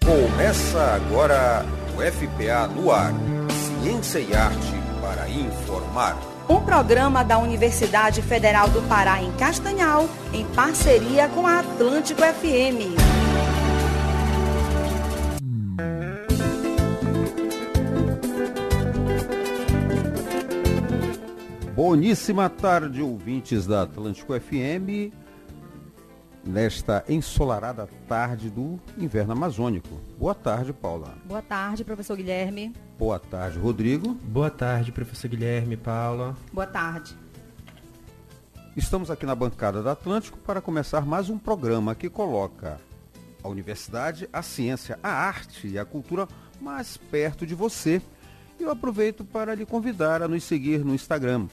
Começa agora o FPA no ar. Ciência e arte para informar. Um programa da Universidade Federal do Pará em Castanhal, em parceria com a Atlântico FM. Boníssima tarde, ouvintes da Atlântico FM, nesta ensolarada tarde do inverno amazônico. Boa tarde, Paula. Boa tarde, professor Guilherme. Boa tarde, Rodrigo. Boa tarde, professor Guilherme, Paula. Boa tarde. Estamos aqui na bancada da Atlântico para começar mais um programa que coloca a universidade, a ciência, a arte e a cultura mais perto de você. Eu aproveito para lhe convidar a nos seguir no Instagram,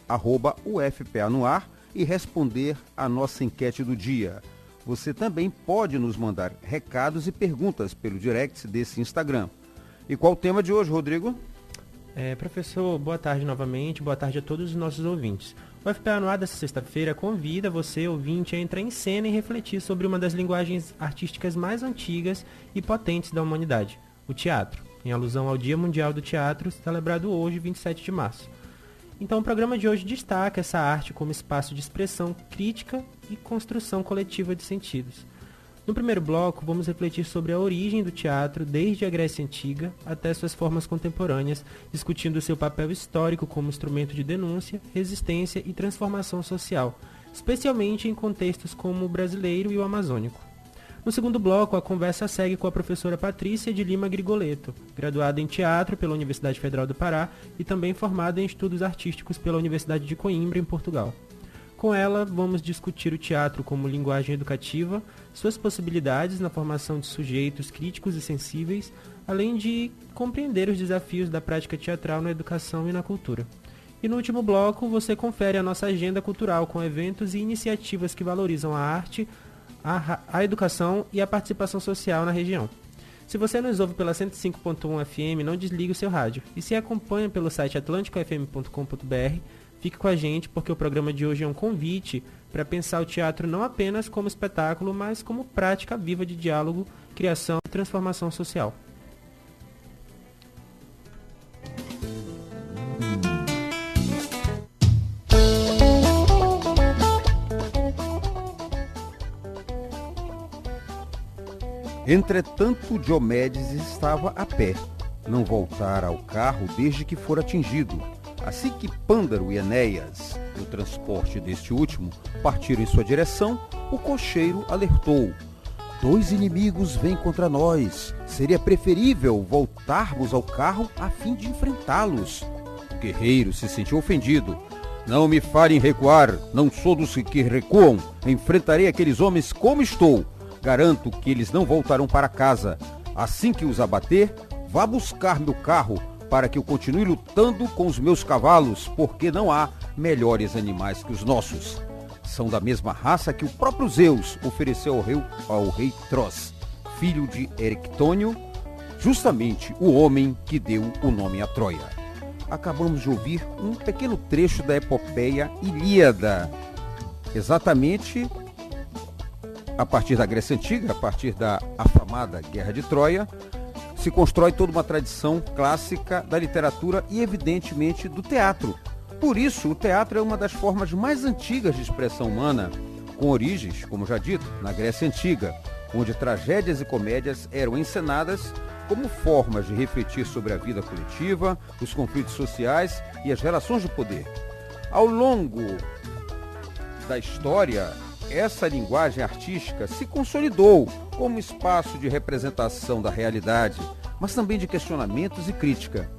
@UFPANoar, e responder a nossa enquete do dia. Você também pode nos mandar recados e perguntas pelo direct desse Instagram. E qual o tema de hoje, Rodrigo? Professor, boa tarde novamente, boa tarde a todos os nossos ouvintes. O FPA no ar dessa sexta-feira convida você, ouvinte, a entrar em cena e refletir sobre uma das linguagens artísticas mais antigas e potentes da humanidade, o teatro, em alusão ao Dia Mundial do Teatro, celebrado hoje, 27 de março. Então, o programa de hoje destaca essa arte como espaço de expressão crítica e construção coletiva de sentidos. No primeiro bloco, vamos refletir sobre a origem do teatro desde a Grécia Antiga até suas formas contemporâneas, discutindo seu papel histórico como instrumento de denúncia, resistência e transformação social, especialmente em contextos como o brasileiro e o amazônico. No segundo bloco, a conversa segue com a professora Patrícia de Lima Grigoletto, graduada em teatro pela Universidade Federal do Pará e também formada em estudos artísticos pela Universidade de Coimbra, em Portugal. Com ela, vamos discutir o teatro como linguagem educativa, suas possibilidades na formação de sujeitos críticos e sensíveis, além de compreender os desafios da prática teatral na educação e na cultura. E no último bloco, você confere a nossa agenda cultural com eventos e iniciativas que valorizam a arte, a educação e a participação social na região. Se você nos ouve pela 105.1 FM, não desligue o seu rádio. E se acompanha pelo site atlanticofm.com.br, fique com a gente porque o programa de hoje é um convite para pensar o teatro não apenas como espetáculo, mas como prática viva de diálogo, criação e transformação social. Entretanto, Diomedes estava a pé, não voltara ao carro desde que fora atingido. Assim que Pândaro e Enéas, no transporte deste último, partiram em sua direção, o cocheiro alertou: 2 inimigos vêm contra nós. Seria preferível voltarmos ao carro a fim de enfrentá-los. O guerreiro se sentiu ofendido. Não me farem recuar, não sou dos que recuam. Enfrentarei aqueles homens como estou. Garanto que eles não voltarão para casa. Assim que os abater, vá buscar meu carro para que eu continue lutando com os meus cavalos, porque não há melhores animais que os nossos. São da mesma raça que o próprio Zeus ofereceu ao rei Tros, filho de Erictônio, justamente o homem que deu o nome a Troia. Acabamos de ouvir um pequeno trecho da epopeia Ilíada, exatamente a partir da Grécia Antiga, a partir da afamada Guerra de Troia, se constrói toda uma tradição clássica da literatura e, evidentemente, do teatro. Por isso, o teatro é uma das formas mais antigas de expressão humana, com origens, como já dito, na Grécia Antiga, onde tragédias e comédias eram encenadas como formas de refletir sobre a vida coletiva, os conflitos sociais e as relações de poder. Ao longo da história, essa linguagem artística se consolidou como espaço de representação da realidade, mas também de questionamentos e crítica.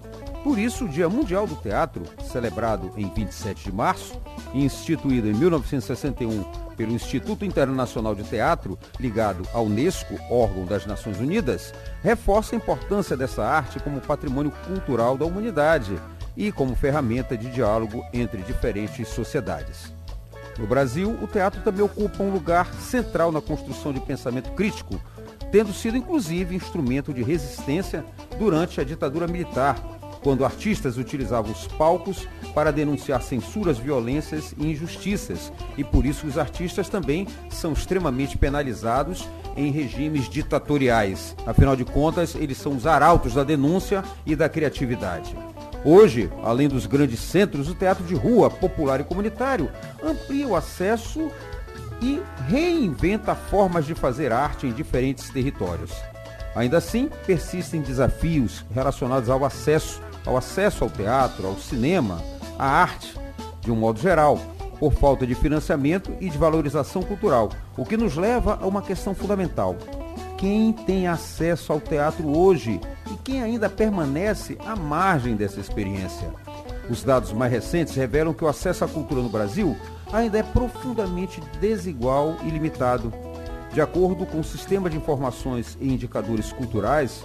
Por isso, o Dia Mundial do Teatro, celebrado em 27 de março e instituído em 1961 pelo Instituto Internacional de Teatro, ligado à Unesco, órgão das Nações Unidas, reforça a importância dessa arte como patrimônio cultural da humanidade e como ferramenta de diálogo entre diferentes sociedades. No Brasil, o teatro também ocupa um lugar central na construção de pensamento crítico, tendo sido inclusive instrumento de resistência durante a ditadura militar, quando artistas utilizavam os palcos para denunciar censuras, violências e injustiças, e por isso os artistas também são extremamente penalizados em regimes ditatoriais. Afinal de contas, eles são os arautos da denúncia e da criatividade. Hoje, além dos grandes centros, o teatro de rua, popular e comunitário, amplia o acesso e reinventa formas de fazer arte em diferentes territórios. Ainda assim, persistem desafios relacionados ao acesso ao teatro, ao cinema, à arte, de um modo geral, por falta de financiamento e de valorização cultural, o que nos leva a uma questão fundamental. Quem tem acesso ao teatro hoje e quem ainda permanece à margem dessa experiência? Os dados mais recentes revelam que o acesso à cultura no Brasil ainda é profundamente desigual e limitado. De acordo com o Sistema de Informações e Indicadores Culturais,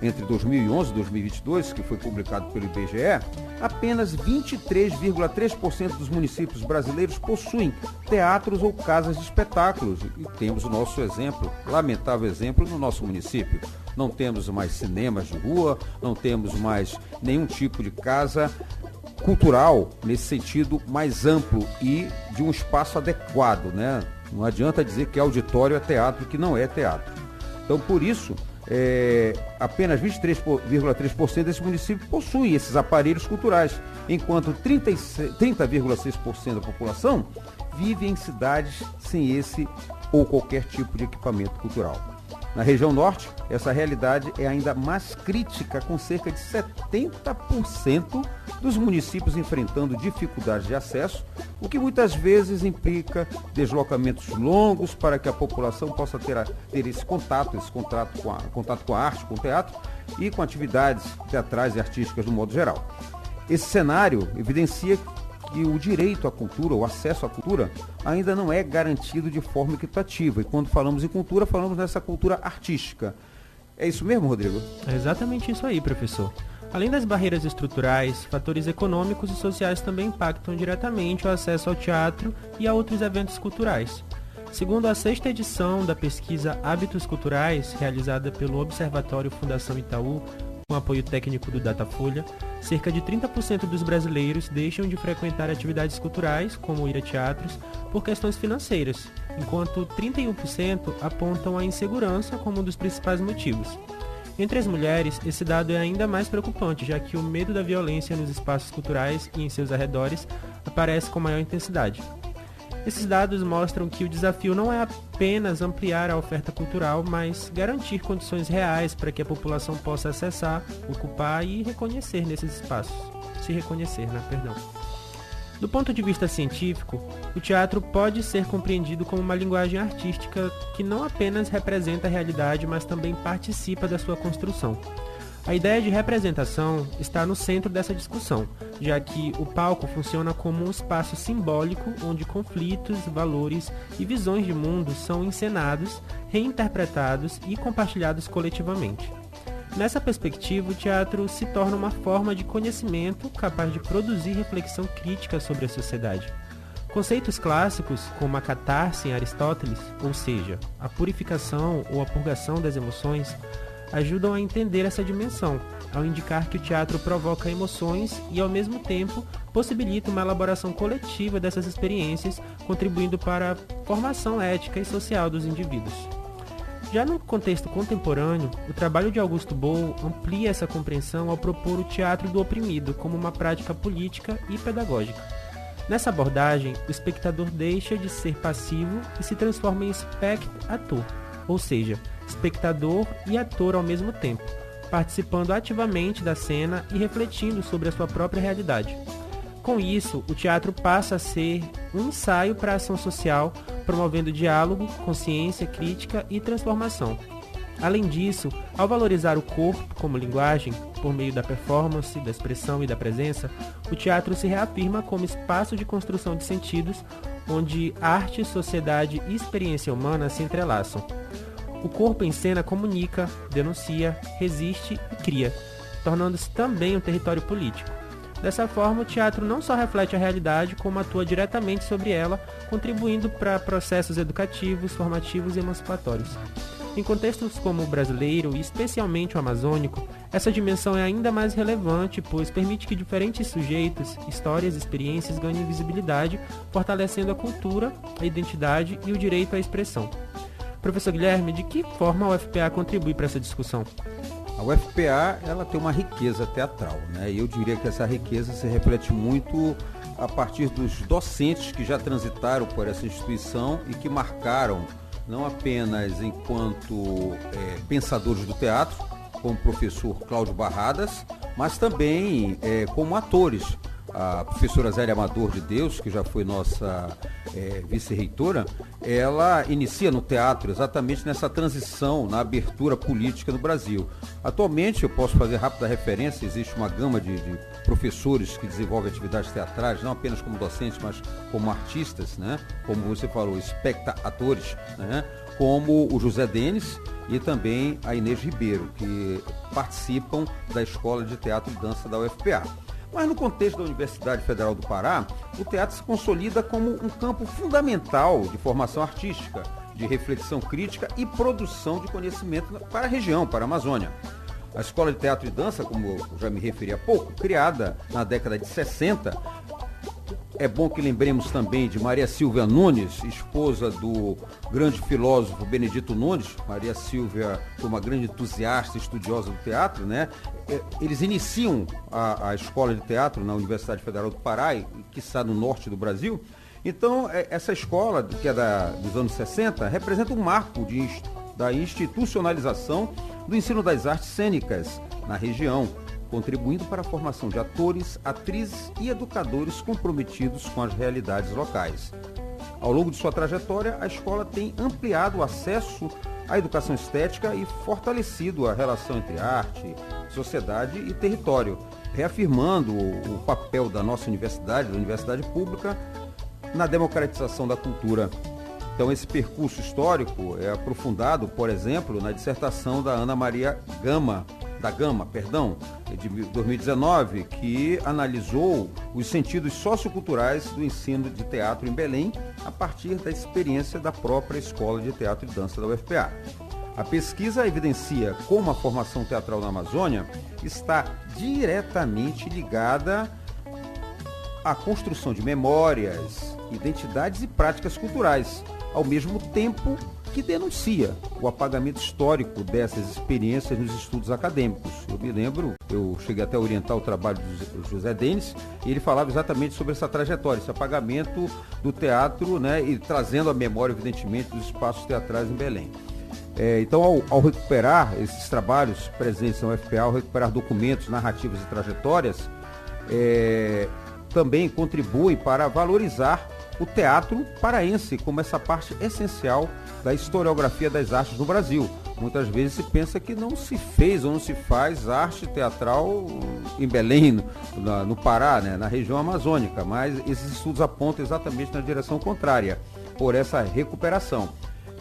entre 2011 e 2022, que foi publicado pelo IBGE, apenas 23,3% dos municípios brasileiros possuem teatros ou casas de espetáculos. E temos o nosso exemplo, lamentável exemplo, no nosso município. Não temos mais cinemas de rua, não temos mais nenhum tipo de casa cultural nesse sentido mais amplo e de um espaço adequado, né? Não adianta dizer que auditório é teatro, que não é teatro. Então, por isso, apenas 23,3% desses municípios possuem esses aparelhos culturais, enquanto 30,6% da população vive em cidades sem esse ou qualquer tipo de equipamento cultural. Na região norte, essa realidade é ainda mais crítica, com cerca de 70% dos municípios enfrentando dificuldades de acesso, o que muitas vezes implica deslocamentos longos para que a população possa ter esse contato com a arte, com o teatro e com atividades teatrais e artísticas no modo geral. Esse cenário evidencia que o direito à cultura, o acesso à cultura, ainda não é garantido de forma equitativa. E quando falamos em cultura, falamos nessa cultura artística. É isso mesmo, Rodrigo? É exatamente isso aí, professor. Além das barreiras estruturais, fatores econômicos e sociais também impactam diretamente o acesso ao teatro e a outros eventos culturais. Segundo a 6ª edição da pesquisa Hábitos Culturais, realizada pelo Observatório Fundação Itaú, com apoio técnico do Datafolha, cerca de 30% dos brasileiros deixam de frequentar atividades culturais, como ir a teatros, por questões financeiras, enquanto 31% apontam a insegurança como um dos principais motivos. Entre as mulheres, esse dado é ainda mais preocupante, já que o medo da violência nos espaços culturais e em seus arredores aparece com maior intensidade. Esses dados mostram que o desafio não é apenas ampliar a oferta cultural, mas garantir condições reais para que a população possa acessar, ocupar e reconhecer nesses espaços. Do ponto de vista científico, o teatro pode ser compreendido como uma linguagem artística que não apenas representa a realidade, mas também participa da sua construção. A ideia de representação está no centro dessa discussão, já que o palco funciona como um espaço simbólico onde conflitos, valores e visões de mundo são encenados, reinterpretados e compartilhados coletivamente. Nessa perspectiva, o teatro se torna uma forma de conhecimento capaz de produzir reflexão crítica sobre a sociedade. Conceitos clássicos, como a catarse em Aristóteles, ou seja, a purificação ou a purgação das emoções, ajudam a entender essa dimensão, ao indicar que o teatro provoca emoções e, ao mesmo tempo, possibilita uma elaboração coletiva dessas experiências, contribuindo para a formação ética e social dos indivíduos. Já no contexto contemporâneo, o trabalho de Augusto Boal amplia essa compreensão ao propor o teatro do oprimido como uma prática política e pedagógica. Nessa abordagem, o espectador deixa de ser passivo e se transforma em espectator, ou seja, espectador e ator ao mesmo tempo, participando ativamente da cena e refletindo sobre a sua própria realidade. Com isso, o teatro passa a ser um ensaio para a ação social, promovendo diálogo, consciência, crítica e transformação. Além disso, ao valorizar o corpo como linguagem, por meio da performance, da expressão e da presença, o teatro se reafirma como espaço de construção de sentidos, onde arte, sociedade e experiência humana se entrelaçam. O corpo em cena comunica, denuncia, resiste e cria, tornando-se também um território político. Dessa forma, o teatro não só reflete a realidade, como atua diretamente sobre ela, contribuindo para processos educativos, formativos e emancipatórios. Em contextos como o brasileiro, e especialmente o amazônico, essa dimensão é ainda mais relevante, pois permite que diferentes sujeitos, histórias e experiências ganhem visibilidade, fortalecendo a cultura, a identidade e o direito à expressão. Professor Guilherme, de que forma a UFPA contribui para essa discussão? A UFPA, ela tem uma riqueza teatral, né? E eu diria que essa riqueza se reflete muito a partir dos docentes que já transitaram por essa instituição e que marcaram, não apenas enquanto pensadores do teatro, como o professor Cláudio Barradas, mas também como atores. A professora Zélia Amador de Deus, que já foi nossa vice-reitora, ela inicia no teatro exatamente nessa transição, na abertura política no Brasil. Atualmente, eu posso fazer rápida referência, existe uma gama de professores que desenvolvem atividades teatrais, não apenas como docentes, mas como artistas, né? Como você falou, atores, né? Como o José Denis e também a Inês Ribeiro, que participam da Escola de Teatro e Dança da UFPA. Mas no contexto da Universidade Federal do Pará, o teatro se consolida como um campo fundamental de formação artística, de reflexão crítica e produção de conhecimento para a região, para a Amazônia. A Escola de Teatro e Dança, como eu já me referi há pouco, criada na década de 60, é bom que lembremos também de Maria Silvia Nunes, esposa do grande filósofo Benedito Nunes. Maria Silvia foi uma grande entusiasta e estudiosa do teatro, né? Eles iniciam a escola de teatro na Universidade Federal do Pará, que está no norte do Brasil. Então, essa escola, que é dos anos 60, representa um marco da institucionalização do ensino das artes cênicas na região, contribuindo para a formação de atores, atrizes e educadores comprometidos com as realidades locais. Ao longo de sua trajetória, a escola tem ampliado o acesso à educação estética e fortalecido a relação entre arte, sociedade e território, reafirmando o papel da nossa universidade, da universidade pública, na democratização da cultura. Então, esse percurso histórico é aprofundado, por exemplo, na dissertação da Ana Maria Gama, de 2019, que analisou os sentidos socioculturais do ensino de teatro em Belém a partir da experiência da própria Escola de Teatro e Dança da UFPA. A pesquisa evidencia como a formação teatral na Amazônia está diretamente ligada à construção de memórias, identidades e práticas culturais, ao mesmo tempo que denuncia o apagamento histórico dessas experiências nos estudos acadêmicos. Eu me lembro, eu cheguei até a orientar o trabalho do José Denis, e ele falava exatamente sobre essa trajetória, esse apagamento do teatro, né, e trazendo a memória, evidentemente, dos espaços teatrais em Belém. Então, ao recuperar esses trabalhos presentes na UFPA, ao recuperar documentos, narrativas e trajetórias, também contribui para valorizar o teatro paraense como essa parte essencial da historiografia das artes no Brasil. Muitas vezes se pensa que não se fez ou não se faz arte teatral em Belém, no Pará, né, na região amazônica, mas esses estudos apontam exatamente na direção contrária, por essa recuperação.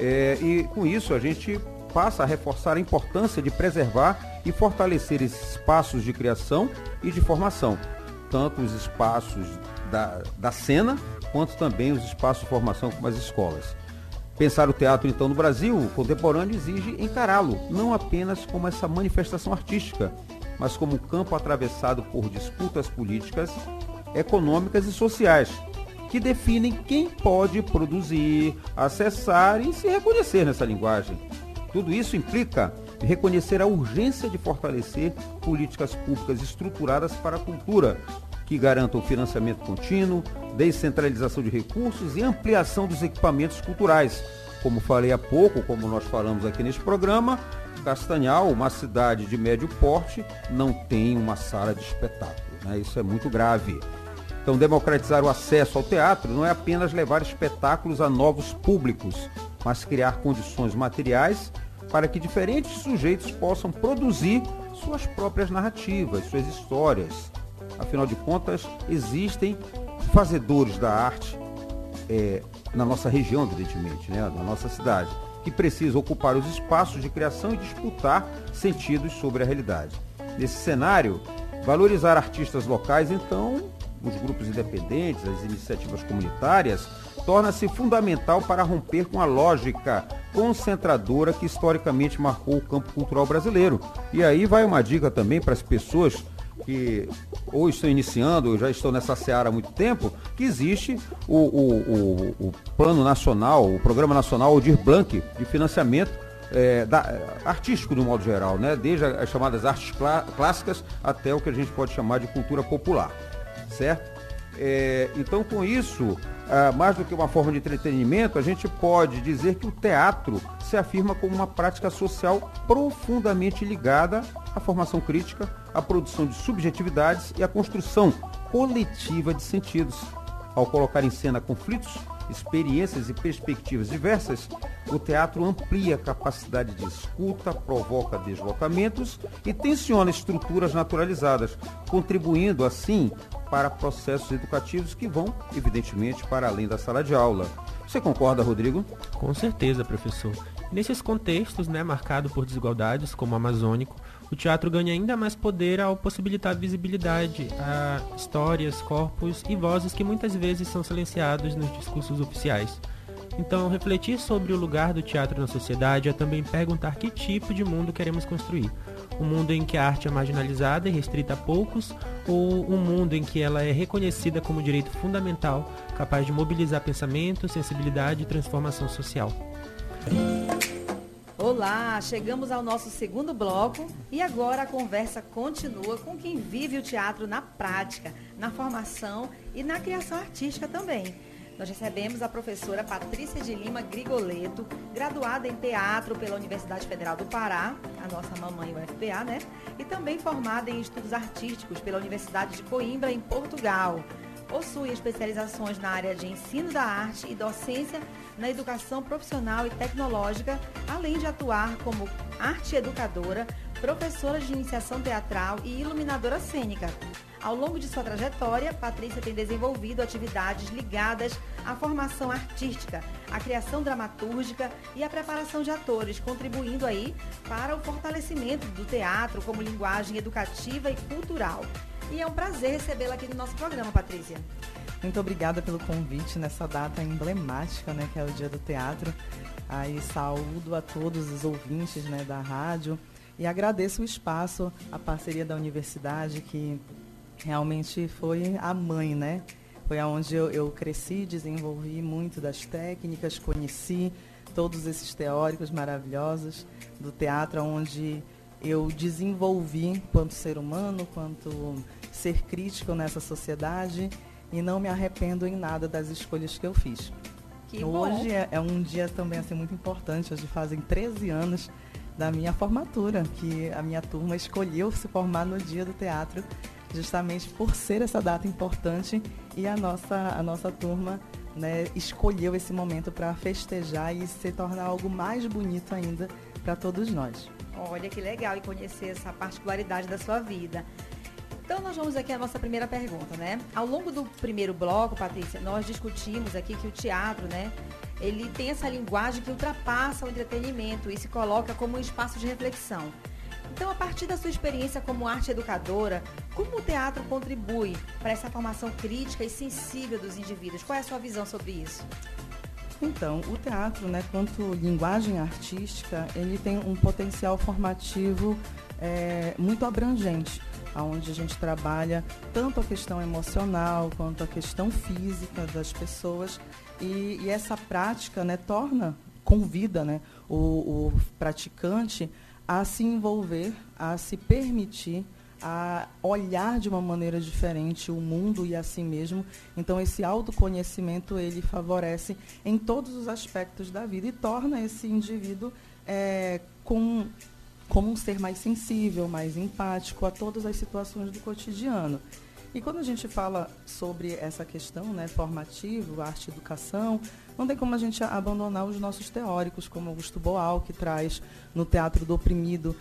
E com isso a gente passa a reforçar a importância de preservar e fortalecer esses espaços de criação e de formação, tanto os espaços da cena, quanto também os espaços de formação como as escolas. Pensar o teatro, então, no Brasil contemporâneo exige encará-lo não apenas como essa manifestação artística, mas como um campo atravessado por disputas políticas, econômicas e sociais, que definem quem pode produzir, acessar e se reconhecer nessa linguagem. Tudo isso implica reconhecer a urgência de fortalecer políticas públicas estruturadas para a cultura, que garantam o financiamento contínuo, descentralização de recursos e ampliação dos equipamentos culturais. Como falei há pouco, como nós falamos aqui neste programa, Castanhal, uma cidade de médio porte, não tem uma sala de espetáculo, né? Isso é muito grave. Então, democratizar o acesso ao teatro não é apenas levar espetáculos a novos públicos, mas criar condições materiais para que diferentes sujeitos possam produzir suas próprias narrativas, suas histórias. Afinal de contas, existem fazedores da arte na nossa região, evidentemente, né, na nossa cidade, que precisam ocupar os espaços de criação e disputar sentidos sobre a realidade. Nesse cenário, valorizar artistas locais, então, os grupos independentes, as iniciativas comunitárias, torna-se fundamental para romper com a lógica concentradora que historicamente marcou o campo cultural brasileiro. E aí vai uma dica também para as pessoas que ou estão iniciando ou já estão nessa seara há muito tempo, que existe o Plano Nacional, o Programa Nacional Aldir Blanc de financiamento artístico no modo geral, né? Desde as chamadas artes clássicas até o que a gente pode chamar de cultura popular, certo? Então, com isso, mais do que uma forma de entretenimento, a gente pode dizer que o teatro se afirma como uma prática social profundamente ligada à formação crítica, à produção de subjetividades e à construção coletiva de sentidos. Ao colocar em cena conflitos, experiências e perspectivas diversas, o teatro amplia a capacidade de escuta, provoca deslocamentos e tensiona estruturas naturalizadas, contribuindo assim para processos educativos que vão, evidentemente, para além da sala de aula. Você concorda, Rodrigo? Com certeza, professor. Nesses contextos, marcado por desigualdades como o amazônico, o teatro ganha ainda mais poder ao possibilitar visibilidade a histórias, corpos e vozes que muitas vezes são silenciados nos discursos oficiais. Então, refletir sobre o lugar do teatro na sociedade é também perguntar que tipo de mundo queremos construir. Um mundo em que a arte é marginalizada e restrita a poucos, ou um mundo em que ela é reconhecida como direito fundamental, capaz de mobilizar pensamento, sensibilidade e transformação social. Olá, chegamos ao nosso segundo bloco e agora a conversa continua com quem vive o teatro na prática, na formação e na criação artística também. Nós recebemos a professora Patrícia de Lima Grigoleto, graduada em teatro pela Universidade Federal do Pará, a nossa mamãe UFPA, né? E também formada em estudos artísticos pela Universidade de Coimbra, em Portugal. Possui especializações na área de ensino da arte e docência na educação profissional e tecnológica, além de atuar como arte educadora, professora de iniciação teatral e iluminadora cênica. Ao longo de sua trajetória, Patrícia tem desenvolvido atividades ligadas à formação artística, à criação dramatúrgica e à preparação de atores, contribuindo aí para o fortalecimento do teatro como linguagem educativa e cultural. E é um prazer recebê-la aqui no nosso programa, Patrícia. Muito obrigada pelo convite nessa data emblemática, que é o Dia do Teatro. Aí saúdo a todos os ouvintes, da rádio e agradeço o espaço, a parceria da universidade, que realmente foi a mãe, Foi onde eu cresci, desenvolvi muito das técnicas, conheci todos esses teóricos maravilhosos do teatro, onde eu desenvolvi quanto ser humano, quanto ser crítico nessa sociedade e não me arrependo em nada das escolhas que eu fiz. Hoje é um dia também muito importante, hoje fazem 13 anos da minha formatura, que a minha turma escolheu se formar no Dia do Teatro, justamente por ser essa data importante e a nossa turma escolheu esse momento para festejar e se tornar algo mais bonito ainda para todos nós. Olha que legal e conhecer essa particularidade da sua vida. Então, nós vamos aqui à nossa primeira pergunta, Ao longo do primeiro bloco, Patrícia, nós discutimos aqui que o teatro, ele tem essa linguagem que ultrapassa o entretenimento e se coloca como um espaço de reflexão. Então, a partir da sua experiência como arte educadora, como o teatro contribui para essa formação crítica e sensível dos indivíduos? Qual é a sua visão sobre isso? Então, o teatro, quanto linguagem artística, ele tem um potencial formativo muito abrangente, onde a gente trabalha tanto a questão emocional quanto a questão física das pessoas e essa prática convida o praticante a se envolver, a se permitir, a olhar de uma maneira diferente o mundo e a si mesmo. Então, esse autoconhecimento, ele favorece em todos os aspectos da vida e torna esse indivíduo como um ser mais sensível, mais empático a todas as situações do cotidiano. E quando a gente fala sobre essa questão formativa, arte e educação, não tem como a gente abandonar os nossos teóricos, como Augusto Boal, que traz no Teatro do Oprimido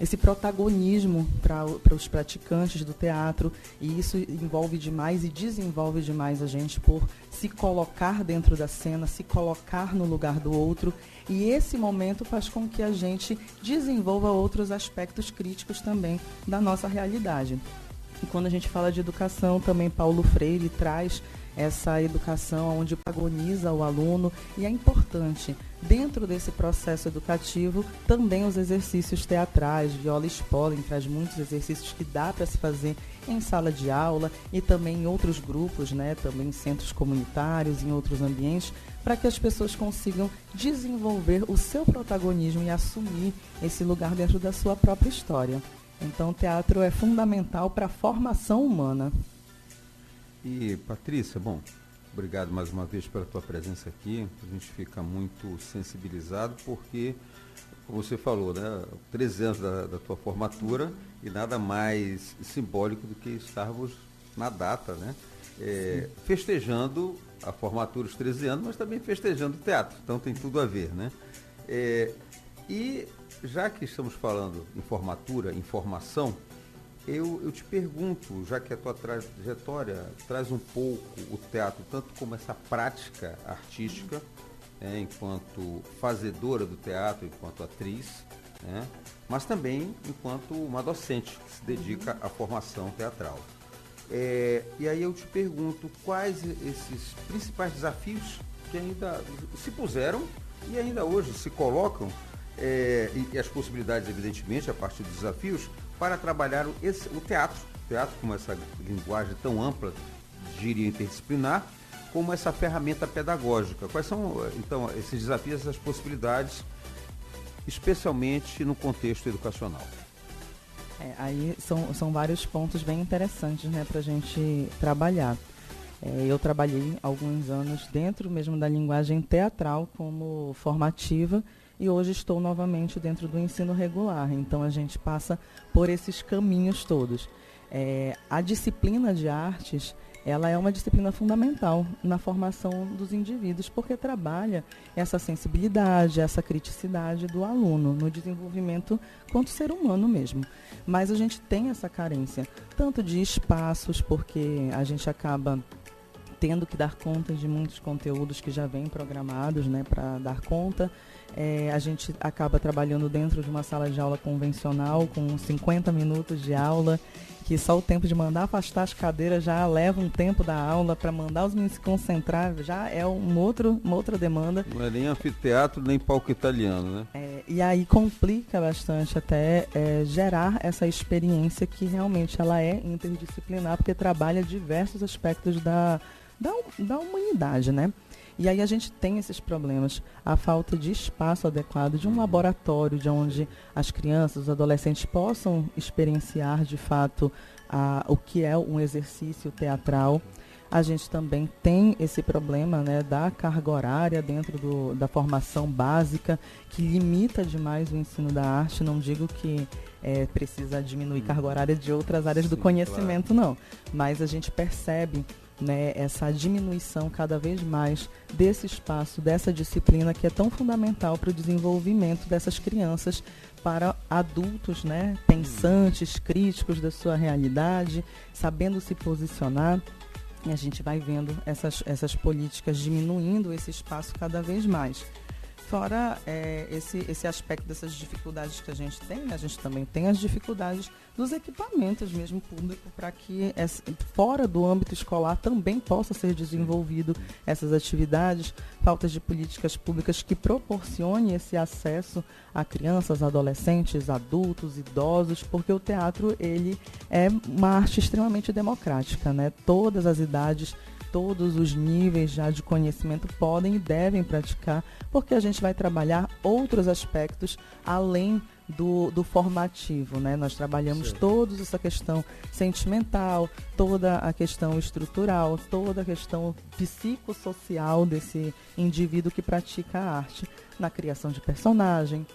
esse protagonismo para os praticantes do teatro, e isso envolve demais e desenvolve demais a gente por se colocar dentro da cena, se colocar no lugar do outro, e esse momento faz com que a gente desenvolva outros aspectos críticos também da nossa realidade. E quando a gente fala de educação, também Paulo Freire traz essa educação onde protagoniza o aluno, e é importante, dentro desse processo educativo, também os exercícios teatrais. Viola Spolen traz muitos exercícios que dá para se fazer em sala de aula e também em outros grupos, né, também em centros comunitários, em outros ambientes, para que as pessoas consigam desenvolver o seu protagonismo e assumir esse lugar dentro da sua própria história. Então, o teatro é fundamental para a formação humana. E, Patrícia, bom, obrigado mais uma vez pela tua presença aqui. A gente fica muito sensibilizado porque, como você falou, né, 13 anos da tua formatura e nada mais simbólico do que estarmos na data, né? Festejando a formatura dos 13 anos, mas também festejando o teatro. Então tem tudo a ver, né? E já que estamos falando em formatura, em formação, eu te pergunto, já que a tua trajetória traz um pouco o teatro, tanto como essa prática artística, enquanto fazedora do teatro, enquanto atriz, né, mas também enquanto uma docente que se dedica à formação teatral. E aí eu te pergunto, quais esses principais desafios que ainda se puseram e ainda hoje se colocam, e as possibilidades, evidentemente, a partir dos desafios, para trabalhar o teatro como essa linguagem tão ampla, diria interdisciplinar, como essa ferramenta pedagógica. Quais são, então, esses desafios, essas possibilidades, especialmente no contexto educacional? Aí são vários pontos bem interessantes, né, para a gente trabalhar. Eu trabalhei alguns anos dentro mesmo da linguagem teatral como formativa, e hoje estou novamente dentro do ensino regular. Então a gente passa por esses caminhos todos. A disciplina de artes, ela é uma disciplina fundamental na formação dos indivíduos, porque trabalha essa sensibilidade, essa criticidade do aluno no desenvolvimento quanto ser humano mesmo. Mas a gente tem essa carência, tanto de espaços, porque a gente acaba tendo que dar conta de muitos conteúdos que já vêm programados, né, para dar conta. A gente acaba trabalhando dentro de uma sala de aula convencional, com 50 minutos de aula, que só o tempo de mandar afastar as cadeiras já leva um tempo da aula, para mandar os meninos se concentrar, já é uma outra demanda. Não é nem anfiteatro, nem palco italiano, né? E aí complica bastante até gerar essa experiência que realmente ela é interdisciplinar, porque trabalha diversos aspectos da humanidade, né? E aí a gente tem esses problemas, a falta de espaço adequado, de um laboratório, de onde as crianças, os adolescentes possam experienciar de fato o que é um exercício teatral. A gente também tem esse problema, né, da carga horária dentro da formação básica, que limita demais o ensino da arte. Não digo que precisa diminuir carga horária de outras áreas do conhecimento, claro, não. Mas a gente percebe, né, essa diminuição cada vez mais desse espaço, dessa disciplina que é tão fundamental para o desenvolvimento dessas crianças, para adultos, né, pensantes, críticos da sua realidade, sabendo se posicionar. E a gente vai vendo essas políticas diminuindo esse espaço cada vez mais. Fora esse aspecto dessas dificuldades que a gente tem, a gente também tem as dificuldades dos equipamentos mesmo público, para que fora do âmbito escolar também possa ser desenvolvido essas atividades, faltas de políticas públicas que proporcionem esse acesso a crianças, adolescentes, adultos, idosos, porque o teatro ele é uma arte extremamente democrática, né? Todas as idades, todos os níveis já de conhecimento podem e devem praticar, porque a gente vai trabalhar outros aspectos além do formativo, né? Nós trabalhamos toda essa questão sentimental, toda a questão estrutural, toda a questão psicossocial desse indivíduo que pratica a arte, na criação de personagem,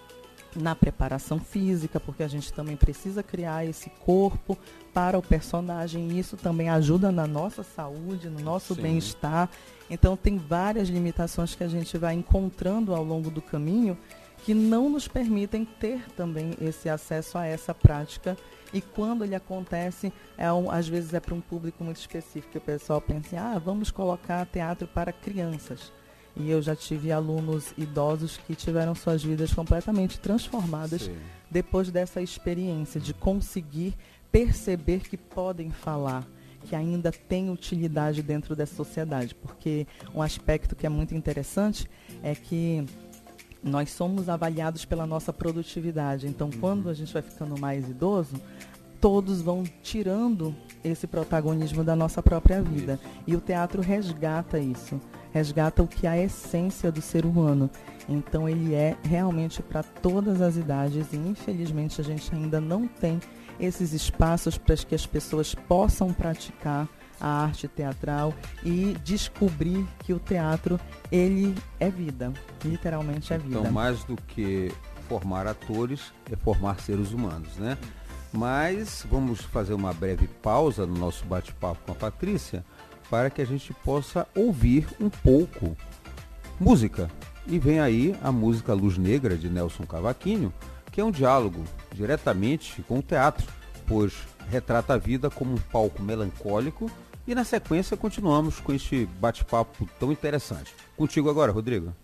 na preparação física, porque a gente também precisa criar esse corpo para o personagem, e isso também ajuda na nossa saúde, no nosso bem-estar. Então tem várias limitações que a gente vai encontrando ao longo do caminho, que não nos permitem ter também esse acesso a essa prática. E quando ele acontece, às vezes é para um público muito específico. O pessoal pensa, vamos colocar teatro para crianças. E eu já tive alunos idosos que tiveram suas vidas completamente transformadas depois dessa experiência de conseguir perceber que podem falar, que ainda tem utilidade dentro dessa sociedade, porque um aspecto que é muito interessante é que nós somos avaliados pela nossa produtividade. Então, quando a gente vai ficando mais idoso, todos vão tirando esse protagonismo da nossa própria vida. E o teatro resgata isso, resgata o que é a essência do ser humano. Então, ele é realmente para todas as idades e, infelizmente, a gente ainda não tem esses espaços para que as pessoas possam praticar a arte teatral e descobrir que o teatro, ele é vida, literalmente é vida. Então, mais do que formar atores, é formar seres humanos, né? Mas vamos fazer uma breve pausa no nosso bate-papo com a Patrícia para que a gente possa ouvir um pouco música. E vem aí a música Luz Negra, de Nelson Cavaquinho, que é um diálogo diretamente com o teatro, pois retrata a vida como um palco melancólico. E na sequência continuamos com este bate-papo tão interessante. Contigo agora, Rodrigo.